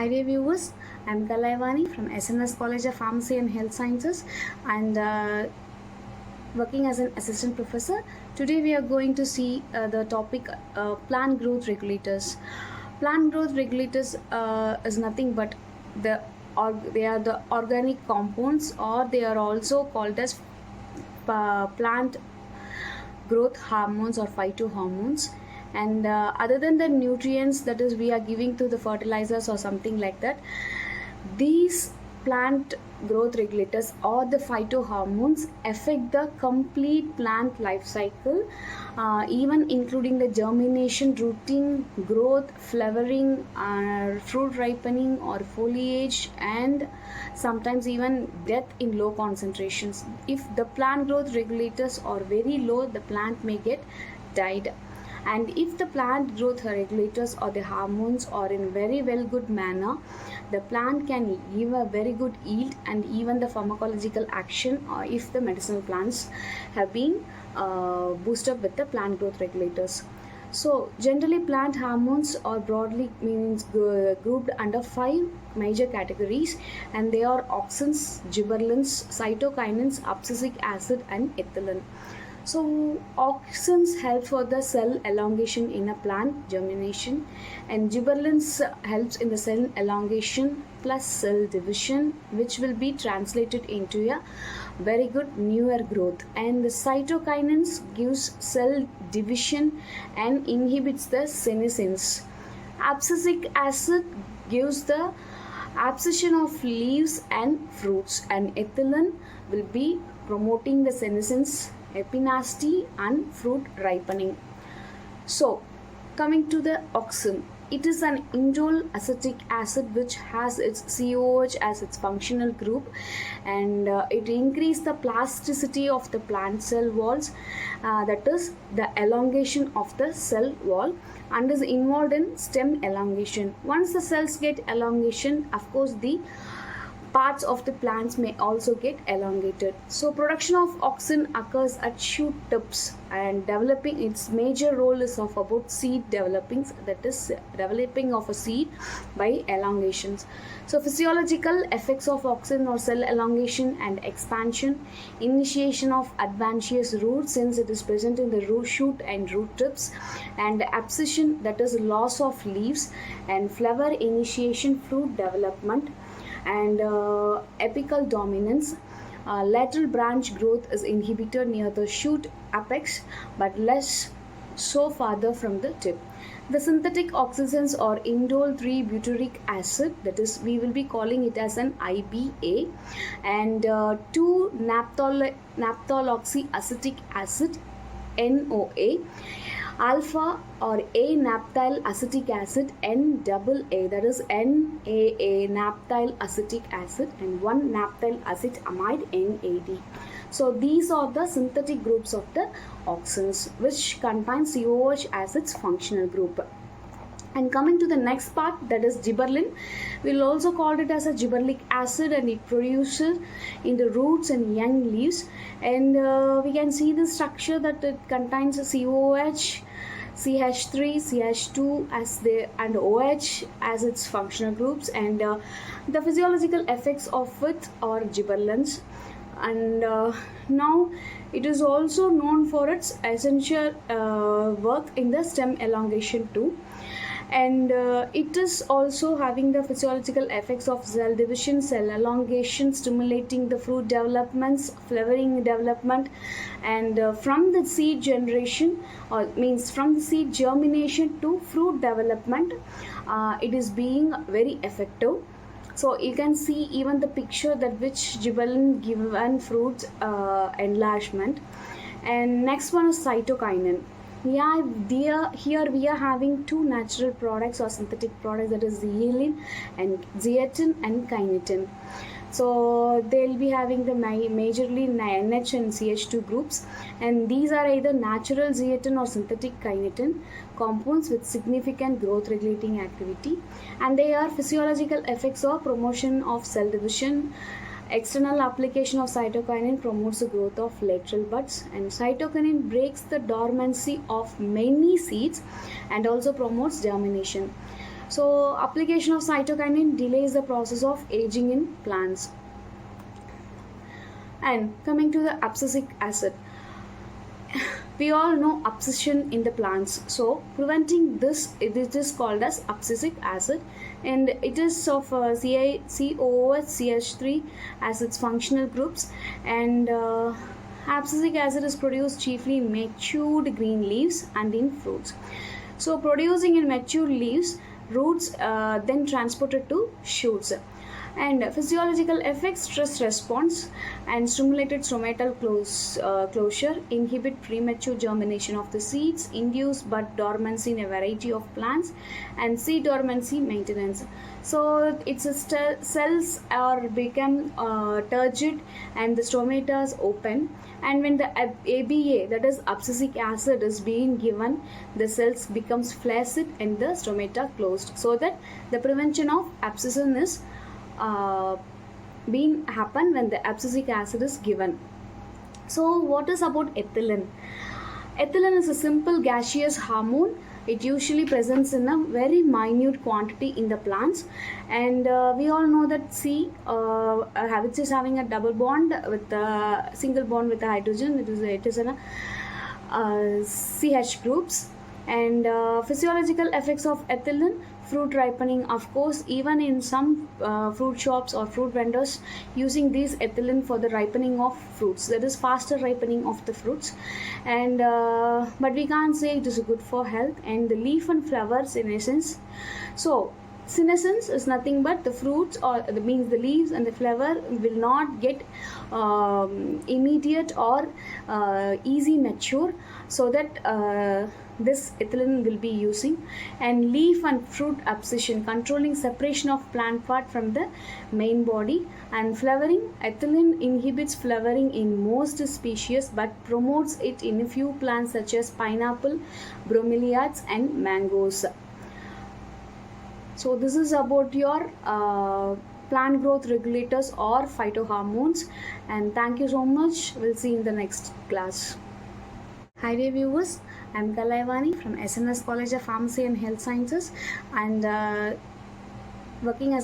Hi dear viewers, I am Kalaivani from SNS College of Pharmacy and Health Sciences and working as an assistant professor. Today we are going to see the topic plant growth regulators. Plant growth regulators is nothing but they are the organic compounds, or they are also called as plant growth hormones or phytohormones. And other than the nutrients that is we are giving to the fertilizers or something like that, these plant growth regulators or the phytohormones affect the complete plant life cycle, even including the germination, rooting, growth, flowering, fruit ripening or foliage, and sometimes even death in low concentrations. If the plant growth regulators are very low, the plant may get died. And if the plant growth regulators or the hormones are in very good manner, the plant can give a very good yield and even the pharmacological action, or if the medicinal plants have been boosted up with the plant growth regulators. So generally plant hormones are broadly grouped under 5 major categories, and they are Auxins, Gibberellins, Cytokinins, Abscisic Acid and Ethylene. So Auxins help for the cell elongation in a plant germination, and Gibberellins helps in the cell elongation plus cell division, which will be translated into a very good newer growth. And the Cytokinins gives cell division and inhibits the senescence. Abscisic acid gives the abscission of leaves and fruits, and ethylene will be promoting the senescence, epinasty and fruit ripening. So coming to the auxin, it is an indole acetic acid which has its COH as its functional group, and it increases the plasticity of the plant cell walls, that is the elongation of the cell wall, and is involved in stem elongation. Once the cells get elongation, of course the parts of the plants may also get elongated. So production of auxin occurs at shoot tips, and developing its major role is of about seed developing, that is developing of a seed by elongations. So physiological effects of auxin or cell elongation and expansion: initiation of adventitious roots since it is present in the root shoot and root tips, and abscission, that is loss of leaves, and flower initiation, fruit development, and apical dominance. Lateral branch growth is inhibited near the shoot apex but less so farther from the tip. The synthetic oxygens or indole 3-butyric acid, that is we will be calling it as an IBA, and 2-naphthoxyacetic acid NOA, alpha or A-naphthyl acetic acid NAA, that is NAA, naphthyl acetic acid, and 1-naphthyl acetamide NAD. So these are the synthetic groups of the auxins which contain COH as its functional group. And coming to the next part, that is gibberellin, we'll also call it as a gibberellic acid, and it produces in the roots and young leaves. And we can see the structure that it contains a COH, CH3, CH2 as and OH as its functional groups, and the physiological effects of it are gibberellins. And now it is also known for its essential work in the stem elongation too, and it is also having the physiological effects of cell division, cell elongation, stimulating the fruit developments, flowering development, and from the seed generation, or means from the seed germination to fruit development, it is being very effective. So you can see even the picture that which gibberellin given fruits enlargement. And next one is cytokinin. Yeah, here we are having 2 natural products or synthetic products, that is zeolin and zeatin and kinetin. So they'll be having the majorly NH and CH2 groups, and these are either natural zeatin or synthetic kinetin compounds with significant growth regulating activity, and they are physiological effects of promotion of cell division. External application of cytokinin promotes the growth of lateral buds, and cytokinin breaks the dormancy of many seeds and also promotes germination. So application of cytokinin delays the process of aging in plants. And coming to the abscisic acid, we all know abscission in the plants, so preventing this, it is called as abscisic acid, and it is of COOH-CH3 as its functional groups. And abscisic acid is produced chiefly in matured green leaves and in fruits. So producing in mature leaves, roots then transported to shoots. And physiological effects: stress response and stimulated stomatal closure, inhibit premature germination of the seeds, induce bud dormancy in a variety of plants, and seed dormancy maintenance. So its cells are become turgid and the stomata is open, and when the ABA, that is abscisic acid, is being given, the cells becomes flaccid and the stomata closed, so that the prevention of abscission is being happen when the abscisic acid is given. So what is about ethylene? Ethylene is a simple gaseous hormone. It usually presents in a very minute quantity in the plants, and we all know that C, which is having a double bond with a single bond with the hydrogen, it is in a CH groups. And physiological effects of ethylene: fruit ripening, of course, even in some fruit shops or fruit vendors using these ethylene for the ripening of fruits, that is faster ripening of the fruits. And but we can't say it is good for health. And the leaf and flower senescence. So senescence is nothing but the fruits, or means the leaves and the flower will not get immediate or easy mature, so that this ethylene will be using. And leaf and fruit abscission, controlling separation of plant part from the main body. And flowering, ethylene inhibits flowering in most species but promotes it in a few plants such as pineapple, bromeliads, and mangoes. So this is about your plant growth regulators or phytohormones, and thank you so much. We'll see you in the next class. Hi dear viewers, I'm Kalaivani from SNS College of Pharmacy and Health Sciences, and working as